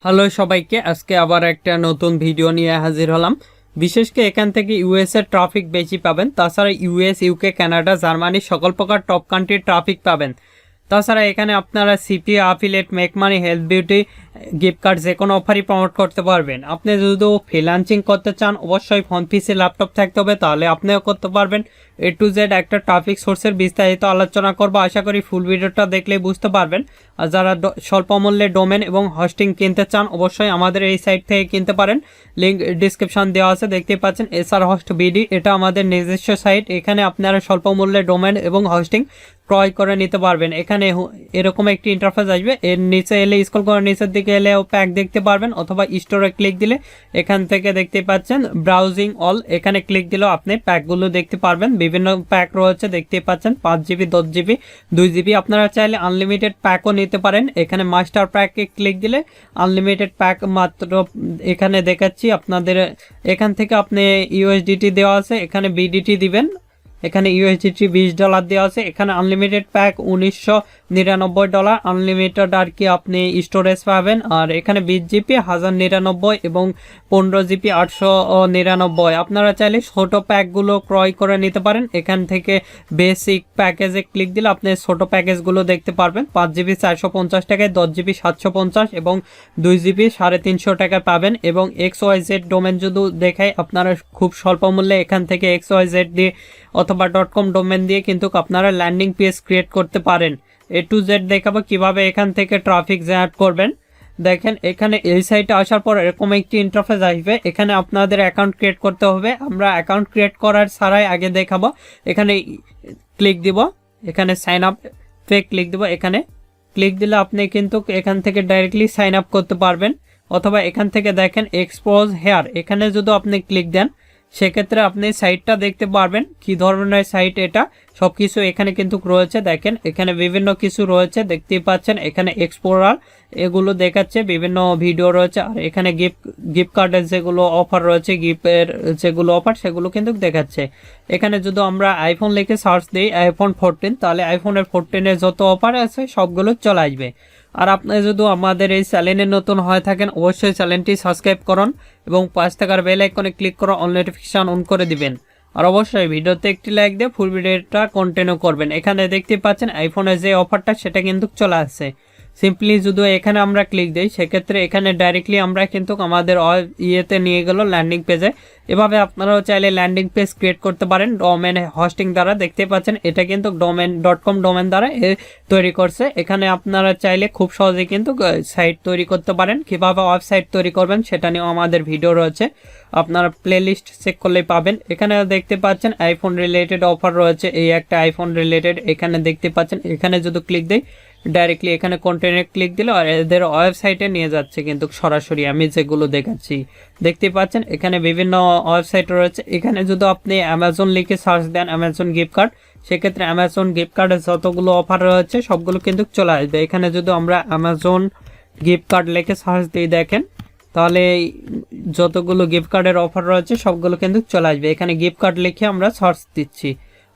Hello সবাইকে, আজকে আবার একটা নতুন ভিডিও নিয়ে হাজির হলাম। বিশেষ করে এখান থেকে ইউএস এর ট্রাফিক বেশি পাবেন। তাছাড়া ইউএস, ইউকে, কানাডা, জার্মানি সকল প্রকার টপ কান্ট্রির ট্রাফিক পাবেন। তাছাড়া এখানে আপনারা CPA, affiliate, make money, health, beauty, gift card যে কোনো অফারই প্রমোট করতে পারবেন। আপনি যদি ফ্রিল্যান্সিং করতে চান অবশ্যই ফোন পিসি ল্যাপটপ থাকতে হবে, তাহলে আপনিও করতে পারবেন। A to Z একটা ট্রাফিক সোর্সের বিস্তারিত আলোচনা করবো। আশা করি ফুল ভিডিওটা দেখলে বুঝতে পারবেন। আর যারা স্বল্প মূল্যে ডোমেন এবং হোস্টিং কিনতে চান অবশ্যই আমাদের এই সাইট থেকে কিনতে পারেন। লিঙ্ক ডিসক্রিপশন দেওয়া আছে, দেখতেই পাচ্ছেন SR হোস্ট বিডি। এটা আমাদের নিজস্ব সাইট। এখানে আপনারা স্বল্প মূল্যে ডোমেন এবং হোস্টিং ক্রয় করে নিতে পারবেন। এখানে এরকম একটি ইন্টারফেস আসবে। এর নিচে এলে স্ক্রল করে নিচের দিকে এলে প্যাক দেখতে পারবেন, অথবা স্টোরে ক্লিক দিলে এখান থেকে দেখতে পাচ্ছেন ব্রাউজিং অল, এখানে ক্লিক দিলেও আপনি প্যাকগুলো দেখতে পারবেন। বিভিন্ন প্যাক রয়েছে দেখতেই পাচ্ছেন, 5GB, 10GB, 2GB। আপনারা চাইলে আনলিমিটেড প্যাকও নিতে পারেন। এখানে মাস্টার প্যাকে ক্লিক দিলে আনলিমিটেড প্যাক মাত্র এখানে দেখাচ্ছি আপনাদের। এখান থেকে আপনি USDT দেওয়া আছে, এখানে BDT দিবেন। এখানে USDT $20 দেওয়া আছে। এখানে আনলিমিটেড প্যাক $1999, আনলিমিটেড আর কি আপনি স্টোরেজ পাবেন। আর এখানে 20GB 1099 এবং 15GB 899। আপনারা চাইলে ছোট প্যাকগুলো ক্রয় করে নিতে পারেন। এখান থেকে বেসিক প্যাকেজে ক্লিক দিলে আপনি ছোট প্যাকেজগুলো দেখতে পারবেন। 5GB 450 টাকায়, 10GB 750 এবং 2GB 350 টাকায় পাবেন। এবং XYZ ডোমেন যদি দেখায় আপনারা খুব স্বল্প মূল্যে এখান থেকে XYZ দিয়ে অথবা .com ডোমেন দিয়ে কিন্তু আপনারা ল্যান্ডিং পেজ ক্রিয়েট করতে পারেন। A to Z দেখাবো কিভাবে এখান থেকে ট্রাফিক জেনারেট করবেন। দেখেন এখানে এই সাইটে আসার পর এরকম একটি ইন্টারফেস আসবে। এখানে আপনাদের অ্যাকাউন্ট ক্রিয়েট করতে হবে। আমরা অ্যাকাউন্ট ক্রিয়েট করার ছাড়াই আগে দেখাবো। এখানে ক্লিক দিব, এখানে সাইন আপ পে ক্লিক দিব। এখানে ক্লিক দিলে আপনি কিন্তু এখান থেকে ডাইরেক্টলি সাইন আপ করতে পারবেন। অথবা এখান থেকে দেখেন এক্সপোজ হেয়ার, এখানে যদি আপনি ক্লিক দেন সেক্ষেত্রে আপনি সাইটটা দেখতে পারবেন কি ধরনের সাইট এটা সবকিছু এখানে কিন্তু রয়েছে। দেখেন এখানে বিভিন্ন কিছু রয়েছে দেখতেই পাচ্ছেন। এখানে এক্সপ্লোরার এগুলো দেখাচ্ছে, বিভিন্ন ভিডিও রয়েছে। আর এখানে গিফট কার্ডের যেগুলো অফার রয়েছে, গিফটের যেগুলো অফার সেগুলো কিন্তু দেখাচ্ছে। এখানে যদি আমরা আইফোন লিখে সার্চ দিই iPhone 14, তাহলে iPhone 14-এর যত অফার আছে সবগুলো চলে আসবে। আর আপনি যদি আমাদের এই চ্যানেলে নতুন হয়ে থাকেন অবশ্যই চ্যানেলটি সাবস্ক্রাইব করুন এবং পাশ থাকার বেল আইকনে ক্লিক করে অল নোটিফিকেশন অন করে দিবেন। আর অবশ্যই ভিডিওতে একটি লাইক দিয়ে ফুল ভিডিওটা কন্টিনিউ করবেন। এখানে দেখতে পাচ্ছেন আইফোনের যে অফারটা সেটা কিন্তু চলে আসছে। সিম্পলি যদি এখানে আমরা ক্লিক দিই সেক্ষেত্রে এখানে ডাইরেক্টলি আমরা কিন্তু আমাদের ইয়েতে নিয়ে গেল ল্যান্ডিং পেজে। এভাবে আপনারাও চাইলে ল্যান্ডিং পেজ ক্রিয়েট করতে পারেন ডোমেন হোস্টিং দ্বারা। দেখতে পাচ্ছেন এটা কিন্তু .com ডোমেন দ্বারা তৈরি করছে। এখানে আপনারা চাইলে খুব সহজে কিন্তু সাইট তৈরি করতে পারেন। কিভাবে ওয়েবসাইট তৈরি করবেন সেটা নিয়েও আমাদের ভিডিও রয়েছে, আপনারা প্লেলিস্ট চেক করলেই পাবেন। এখানে দেখতে পাচ্ছেন আইফোন রিলেটেড অফার রয়েছে, এই একটা আইফোন রিলেটেড এখানে দেখতে পাচ্ছেন। এখানে যদি ক্লিক দেই ডাইরেক্টলি এখানে কন্টেন্টে ক্লিক দিলে আর এদের ওয়েবসাইটে নিয়ে যাচ্ছে কিন্তু সরাসরি আমি যেগুলো দেখাচ্ছি। দেখতে পাচ্ছেন এখানে বিভিন্ন ওয়েবসাইট রয়েছে। এখানে যদি আপনি অ্যামাজন লিখে সার্চ দেন অ্যামাজন গিফট কার্ড, সেক্ষেত্রে অ্যামাজন গিফট কার্ডের যতগুলো অফার রয়েছে সবগুলো কিন্তু চলে আসবে। এখানে যদি আমরা অ্যামাজন গিফট কার্ড লিখে সার্চ দিই দেখেন তাহলে যতগুলো গিফট কার্ডের অফার রয়েছে সবগুলো কিন্তু চলে আসবে। এখানে গিফট কার্ড লিখে আমরা সার্চ দিচ্ছি।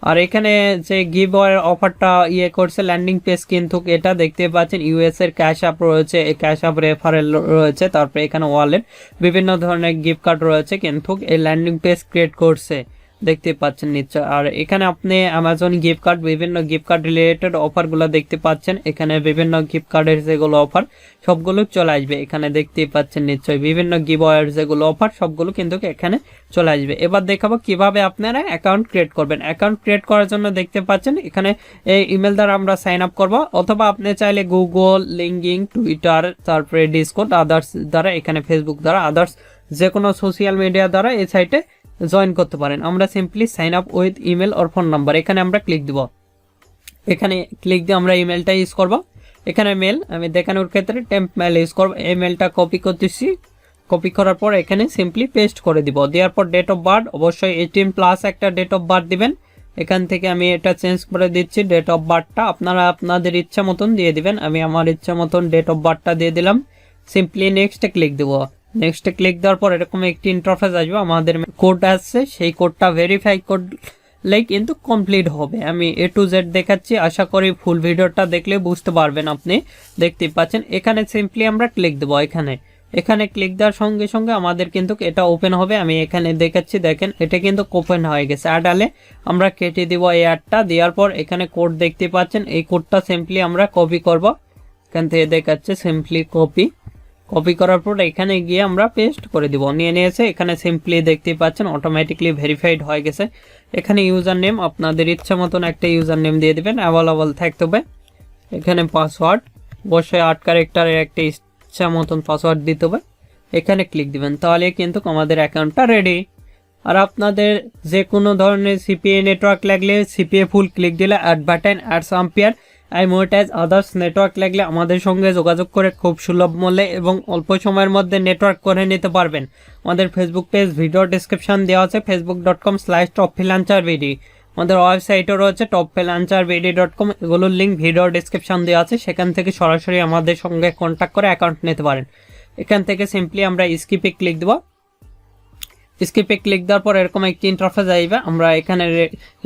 আর এখানে যে গিভওয়ের অফারটা করছে ল্যান্ডিং পেজ কিন্তু এটা দেখতে পাচ্ছেন US এর ক্যাশ আপ রয়েছে, ক্যাশ আপ রেফারেল রয়েছে, তারপরে এখানে ওয়ালেট বিভিন্ন ধরনের গিফট কার্ড রয়েছে কিন্তু এই ল্যান্ডিং পেজ ক্রিয়েট করছে দেখতে পাচ্ছেন নিশ্চয়। আর এখানে আপনি অ্যামাজন গিফট কার্ড বিভিন্ন গিফট কার্ড রিলেটেড অফারগুলো দেখতে পাচ্ছেন। এখানে বিভিন্ন গিফট কার্ডের যেগুলো অফার সবগুলো চলে আসবে। এখানে দেখতেই পাচ্ছেন নিশ্চয়ই বিভিন্ন গিভওয়ের যেগুলো অফার সবগুলো কিন্তু এখানে চলে আসবে। এবার দেখাবো কিভাবে আপনারা অ্যাকাউন্ট ক্রিয়েট করবেন। অ্যাকাউন্ট ক্রিয়েট করার জন্য দেখতে পাচ্ছেন এখানে এই ইমেল দ্বারা আমরা সাইন আপ করবো, অথবা আপনি চাইলে গুগল, লিঙ্কডিন, টুইটার, তারপরে ডিসকর্ড, আদার্স দ্বারা এখানে ফেসবুক দ্বারা আদার্স যে কোনো সোশ্যাল মিডিয়া দ্বারা এই সাইটে জয়েন করতে পারেন। আমরা simply sign up with email or phone number এখানে আমরা ক্লিক দিব। এখানে ক্লিক দিয়ে আমরা ইমেলটা ইউজ করব। এখানে মেল আমি দেখানোর ক্ষেত্রে টেম্প মেল ইউজ করব। এই মেলটা কপি করতেছি, কপি করার পর এখানে সিম্পলি পেস্ট করে দিব। দেওয়ার পর ডেট অফ বার্থ অবশ্যই 18+ একটা ডেট অফ বার্থ দিবেন। এখান থেকে আমি এটা চেঞ্জ করে দিচ্ছি ডেট অফ বার্থটা, আপনারা আপনাদের ইচ্ছা মতন দিয়ে দিবেন। আমি আমার ইচ্ছা মতন ডেট অফ বার্থটা দিয়ে দিলাম। সিম্পলি নেক্সটে ক্লিক দেবো। নেক্সটে ক্লিক দেওয়ার পর এরকম একটি ইন্টারফেস আসবে। আমাদের কোড আসছে, সেই কোডটা ভেরিফাই করলেই কিন্তু কমপ্লিট হবে। আমি A to Z দেখাচ্ছি, আশা করি ফুল ভিডিওটা দেখলে বুঝতে পারবেন। আপনি দেখতে পাচ্ছেন এখানে সিম্পলি আমরা ক্লিক দেবো। এখানে এখানে ক্লিক দেওয়ার সঙ্গে সঙ্গে আমাদের কিন্তু এটা ওপেন হবে। আমি এখানে দেখাচ্ছি, দেখেন এটা কিন্তু ওপেন হয়ে গেছে। অ্যাড আলে আমরা কেটে দিব এই অ্যাডটা। দেওয়ার পর এখানে কোড দেখতে পাচ্ছেন, এই কোডটা সিম্পলি আমরা কপি করব। এখান থেকে দেখাচ্ছে সিম্পলি কপি করার পর এখানে গিয়ে আমরা পেস্ট করে দিব। নিয়ে নিয়েছে, এখানে সিম্পলি দেখতে পাচ্ছেন অটোমেটিকলি ভেরিফাইড হয়ে গেছে। এখানে ইউজার নেম আপনাদের ইচ্ছা মতন একটা ইউজার নেম দিয়ে দিবেন, অ্যাভেলেবল থাকতে হবে। এখানে পাসওয়ার্ড অবশ্যই 8 ক্যারেক্টারের একটা ইচ্ছা মতন পাসওয়ার্ড দিতে হবে। এখানে ক্লিক দিবেন, তাহলে কিন্তু আমাদের অ্যাকাউন্টটা রেডি। আর আপনাদের যে কোনো ধরনের সিপিএ নেটওয়ার্ক লাগলে সিপিএ ফুল ক্লিক দিলে অ্যাড বাটন, অ্যাডস আম্পিয়ার, মনিটাইজ আদার্স নেটওয়ার্ক লাগলে আমাদের সঙ্গে যোগাযোগ করে খুব সুলভ মূল্যে এবং অল্প সময়ের মধ্যে নেটওয়ার্ক করে নিতে পারবেন। আমাদের ফেসবুক পেজ ভিডিও ডিসক্রিপশন দেওয়া আছে, facebook.com/topfreelancerbd। আমাদের ওয়েবসাইটও রয়েছে topfreelancerbd.com, এগুলোর লিঙ্ক ভিডিও ডিসক্রিপশন দেওয়া আছে, সেখান থেকে সরাসরি আমাদের সঙ্গে কন্ট্যাক্ট করে অ্যাকাউন্ট নিতে পারেন। এখান থেকে সিম্পলি আমরা স্কিপে ক্লিক দেবো। স্কিপে ক্লিক দেওয়ার পর এরকম একটি ইন্টারফেস আসবে। আমরা এখানে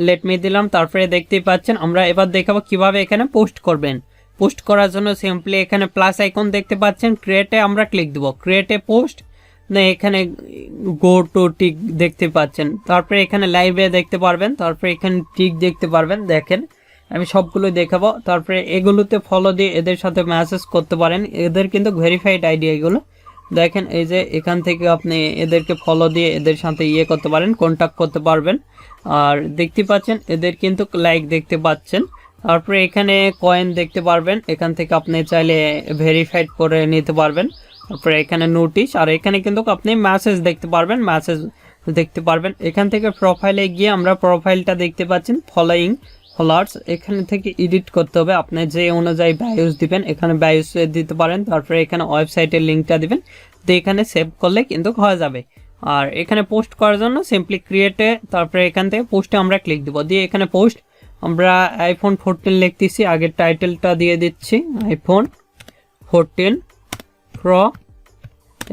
লেট মি দিলাম, তারপরে দেখতেই পাচ্ছেন আমরা এবার দেখাবো কিভাবে এখানে পোস্ট করবেন। পোস্ট করার জন্য সিম্পলি এখানে প্লাস আইকন দেখতে পাচ্ছেন, ক্রিয়েটে আমরা ক্লিক দেবো। ক্রিয়েটে পোস্ট না, এখানে গো টু টিক দেখতে পাচ্ছেন, তারপরে এখানে লাইভে দেখতে পারবেন, তারপরে এখানে টিক দেখতে পারবেন। দেখেন আমি সবগুলো দেখাবো। তারপরে এগুলোতে ফলো দিয়ে এদের সাথে মেসেজ করতে পারেন, এদের কিন্তু ভেরিফাইড আইডি এগুলো। দেখেন এই যে এখান থেকে আপনি এদেরকে ফলো দিয়ে এদের সাথে করতে পারেন, কন্ট্যাক্ট করতে পারবেন। আর দেখতে পাচ্ছেন এদের কিন্তু লাইক দেখতে পাচ্ছেন। তারপরে এখানে কয়েন দেখতে পারবেন, এখান থেকে আপনি চাইলে ভেরিফাইড করে নিতে পারবেন। তারপরে এখানে নোটিশ, আর এখানে কিন্তু আপনি মেসেজ দেখতে পারবেন। এখান থেকে প্রোফাইলে গিয়ে আমরা প্রোফাইলটা দেখতে পাচ্ছেন ফলোয়িং ফলোয়ার্স, এখানে থেকে এডিট করতে হবে। আপনি যে অনুযায়ী বায়োস দিবেন এখানে বায়োস দিতে পারেন। তারপরে এখানে ওয়েবসাইটের লিঙ্কটা দিবেন, তো এখানে সেভ করলে কিন্তু হয়ে যাবে। আর এখানে পোস্ট করার জন্য সিম্পলি ক্রিয়েটে, তারপরে এখান থেকে পোস্টে আমরা ক্লিক দিব। দিয়ে এখানে পোস্ট আমরা iPhone 14 লিখতেছি, আগের টাইটেলটা দিয়ে দিচ্ছি iPhone 14 Pro।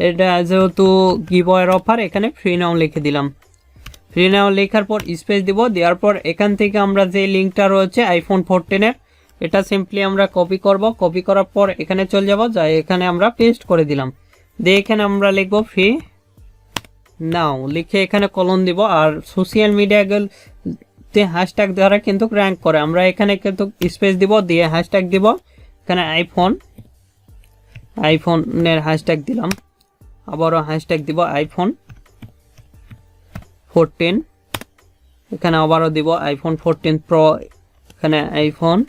এটা যেহেতু গিভওয়ের অফার, এখানে ফ্রি নাও লিখে দিলাম। ফ্রি নাও লেখার পর স্পেস দিব। দেওয়ার পর এখান থেকে আমরা যে লিঙ্কটা রয়েছে iPhone 14 এটা সিম্পলি আমরা কপি করব। কপি করার পর এখানে চলে যাব, যাই এখানে আমরা পেস্ট করে দিলাম। দিয়ে এখানে আমরা লিখব ফ্রি নাও, লিখে এখানে কলন দিব। আর সোশ্যাল মিডিয়াগুলোতে হ্যাশট্যাগ দ্বারা কিন্তু র্যাঙ্ক করে, আমরা এখানে কিন্তু স্পেস দিব, দিয়ে হ্যাশট্যাগ দিব। এখানে আইফোনের হ্যাশট্যাগ দিলাম, আবারও হ্যাশট্যাগ দিব iPhone 14, এখানে আবারও দিব iPhone 14 Pro, এখানে iPhone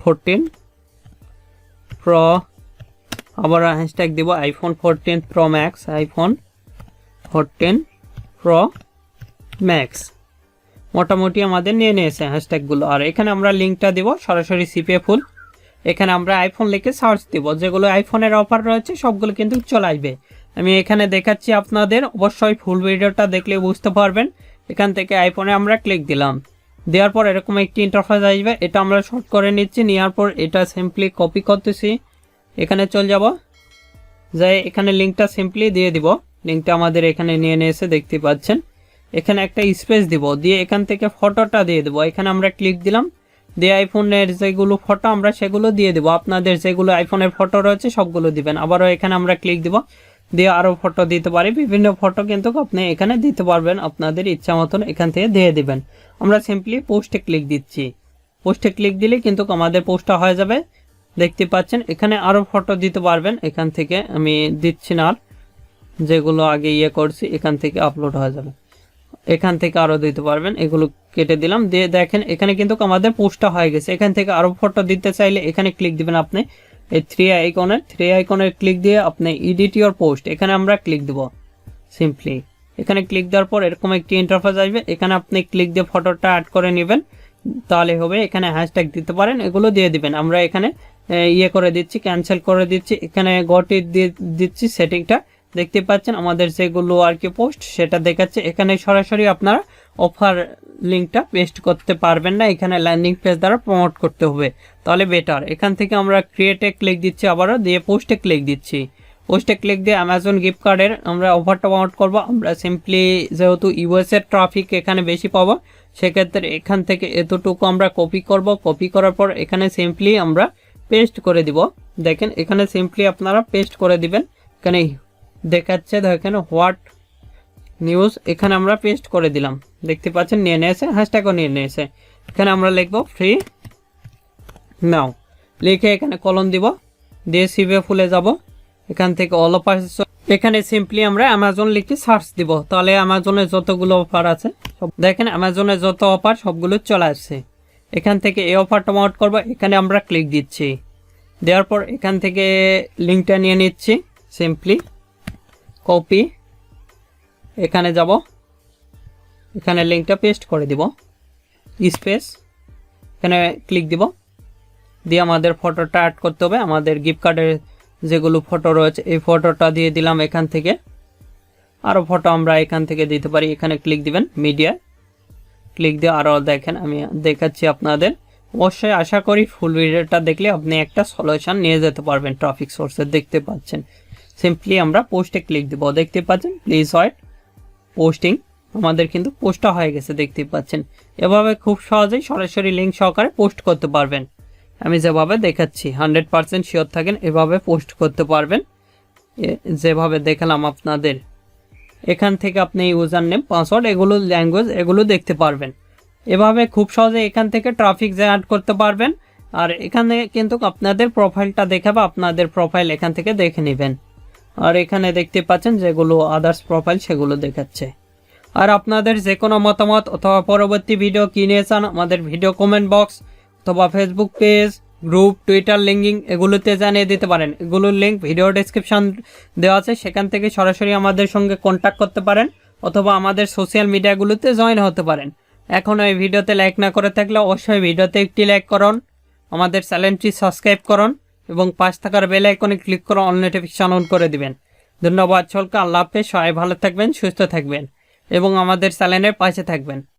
14 Pro, আবারও হ্যাশট্যাগ দিব iPhone 14 Pro Max, iPhone 14 Pro Max। মোটামুটি আমাদের নিয়ে নিয়েছে হ্যাশট্যাগুলো। আর এখানে আমরা লিঙ্কটা দিব সরাসরি সিপিএ ফুল। এখানে আমরা আইফোন লিখে সার্চ দিব, যেগুলো আইফোনের অফার রয়েছে সবগুলো কিন্তু চলে আসবে। আমি এখানে দেখাচ্ছি আপনাদের, অবশ্যই ফুল ভিডিওটা দেখলে বুঝতে পারবেন। এখান থেকে আইফোনে আমরা ক্লিক দিলাম, দেওয়ার পর এরকম একটি ইন্টারফেস আসবে। এটা আমরা শর্ট করে নিচ্ছি, নেওয়ার পর এটা সিম্পলি কপি করতেছি। এখানে চলে যাব, যাই এখানে লিঙ্কটা সিম্পলি দিয়ে দিব। লিঙ্কটা আমাদের এখানে নিয়ে নিয়েছে দেখতে পাচ্ছেন। এখানে একটা স্পেস দিব, দিয়ে এখান থেকে ফটোটা দিয়ে দেবো। এখানে আমরা ক্লিক দিলাম, দিয়ে আইফোনের যেগুলো ফটো আমরা সেগুলো দিয়ে দেবো। আপনাদের যেগুলো আইফোনের ফটো রয়েছে সবগুলো দিবেন। আবারও এখানে আমরা ক্লিক দিব, দিয়ে আরও ফটো দিতে পারি, বিভিন্ন ফটো কিন্তু আপনি এখানে দিতে পারবেন আপনাদের ইচ্ছা মতন, এখান থেকে দিয়ে দিবেন। আমরা সিম্পলি পোস্টে ক্লিক দিচ্ছি। পোস্টে ক্লিক দিলে কিন্তু আমাদের পোস্টটা হয়ে যাবে, দেখতে পাচ্ছেন। এখানে আরও ফটো দিতে পারবেন, এখান থেকে আমি দিচ্ছি না, আর যেগুলো আগে করছি এখান থেকে আপলোড হয়ে যাবে। এখান থেকে আরও দিতে পারবেন, এগুলো কেটে দিলাম। দিয়ে দেখেন এখানে কিন্তু আমাদের পোস্টটা হয়ে গেছে। এখান থেকে আরও ফটো দিতে চাইলে এখানে ক্লিক দিবেন আপনি, এই থ্রি আইকনের ক্লিক দিয়ে আপনি এডিট ইওর পোস্ট, এখানে আমরা ক্লিক দেব সিম্পলি। এখানে ক্লিক দেওয়ার পর এরকম একটি ইন্টারফেস আসবে, এখানে আপনি ক্লিক দিয়ে ফটোটা অ্যাড করে নেবেন, তাহলে হবে। এখানে হ্যাশট্যাগ দিতে পারেন, এগুলো দিয়ে দিবেন। আমরা এখানে করে দিচ্ছি, ক্যান্সেল করে দিচ্ছি। এখানে গটি দিয়ে দিচ্ছি সেটিংটা, দেখতে পাচ্ছেন আমাদের যেগুলো আর কি পোস্ট সেটা দেখাচ্ছে। এখানে সরাসরি আপনারা অফার লিঙ্কটা পেস্ট করতে পারবেন না, এখানে ল্যান্ডিং পেজ দ্বারা প্রমোট করতে হবে, তাহলে বেটার। এখান থেকে আমরা ক্রিয়েটে ক্লিক দিচ্ছি, আবারও দিয়ে পোস্টে ক্লিক দিচ্ছি। পোস্টে ক্লিক দিয়ে অ্যামাজন গিফট কার্ডের আমরা অফারটা প্রমোট করব। আমরা সিম্পলি যেহেতু ইউএসের ট্রাফিক এখানে বেশি পাবো, সেক্ষেত্রে এখান থেকে এতটুকু আমরা কপি করব। কপি করার পর এখানে সিম্পলি আমরা পেস্ট করে দিব। দেখেন এখানে সিম্পলি আপনারা পেস্ট করে দিবেন। এখানে দেখাচ্ছে দেখেন হোয়াট নিউজ, এখানে আমরা পেস্ট করে দিলাম। দেখতে পাচ্ছেন নিয়ে নিয়েছে, হ্যাশট্যাগও নিয়ে নিয়েছে। এখানে আমরা লিখব ফ্রি নাও, লিখে এখানে কলন দিব, দিয়ে সিভে ফুলে যাব। এখান থেকে অল অফার, এখানে সিম্পলি আমরা অ্যামাজন লিখে সার্চ দিব, তাহলে অ্যামাজনের যতগুলো অফার আছে সব দেখেন, অ্যামাজনের যত অফার সবগুলো চলে আসছে। এখান থেকে এই অফারটা আউট করবো, এখানে আমরা ক্লিক দিচ্ছি। দেওয়ার পর এখান থেকে লিঙ্কটা নিয়ে নিচ্ছি, সিম্পলি কপি, এখানে যাব, এখানে লিঙ্কটা পেস্ট করে দিব, স্পেস, এখানে ক্লিক দিব, দিয়ে আমাদের ফটোটা অ্যাড করতে হবে। আমাদের গিফট কার্ডের যেগুলো ফটো রয়েছে এই ফটোটা দিয়ে দিলাম এখান থেকে। আরও ফটো আমরা এখান থেকে দিতে পারি, এখানে ক্লিক দিবেন, মিডিয়া ক্লিক দিয়ে আরও দেখেন আমি দেখাচ্ছি আপনাদের। অবশ্যই আশা করি ফুল ভিডিওটা দেখলে আপনি একটা সলিউশন নিয়ে যেতে পারবেন ট্রাফিক সোর্সের। দেখতে পাচ্ছেন সিম্পলি আমরা পোস্টে ক্লিক দিব, দেখতে পাচ্ছেন প্লিজ ওয়েট পোস্টিং, আমাদের কিন্তু পোস্টটা হয়ে গেছে দেখতে পাচ্ছেন। এভাবে খুব সহজেই সরাসরি লিঙ্ক সহকারে পোস্ট করতে পারবেন। আমি যেভাবে দেখাচ্ছি 100% শিওর থাকেন এভাবে পোস্ট করতে পারবেন, যেভাবে দেখালাম আপনাদের। এখান থেকে আপনি ইউজার নেম, পাসওয়ার্ড, এগুলো ল্যাঙ্গুয়েজ এগুলো দেখতে পারবেন। এভাবে খুব সহজে এখান থেকে ট্রাফিক জেনারেট করতে পারবেন। আর এখানে কিন্তু আপনাদের প্রোফাইলটা দেখাবে, আপনাদের প্রোফাইল এখান থেকে দেখে নেবেন। আর এখানে দেখতে পাচ্ছেন যেগুলো আদার্স প্রোফাইল সেগুলো দেখাচ্ছে। আর আপনাদের যে কোনো মতামত অথবা পরবর্তী ভিডিও কী নিয়ে চান আমাদের ভিডিও কমেন্ট বক্স অথবা Facebook page, group, Twitter linking এগুলোতে জানিয়ে দিতে পারেন। এগুলোর লিঙ্ক ভিডিও ডেসক্রিপশন দেওয়া আছে, সেখান থেকে সরাসরি আমাদের সঙ্গে কন্ট্যাক্ট করতে পারেন অথবা আমাদের সোশ্যাল মিডিয়াগুলোতে জয়েন হতে পারেন। এখনও এই ভিডিওতে লাইক না করে থাকলে অবশ্যই ভিডিওতে একটি লাইক করুন, আমাদের চ্যানেলটি সাবস্ক্রাইব করুন এবং পাশ থাকার বেল আইকনে ক্লিক করে অল নোটিফিকেশন অন করে দিবেন। ধন্যবাদ সকলকে, আল্লাহ হাফেজ, সবাই ভালো থাকবেন, সুস্থ থাকবেন এবং আমাদের চ্যানেলের পাশে থাকবেন।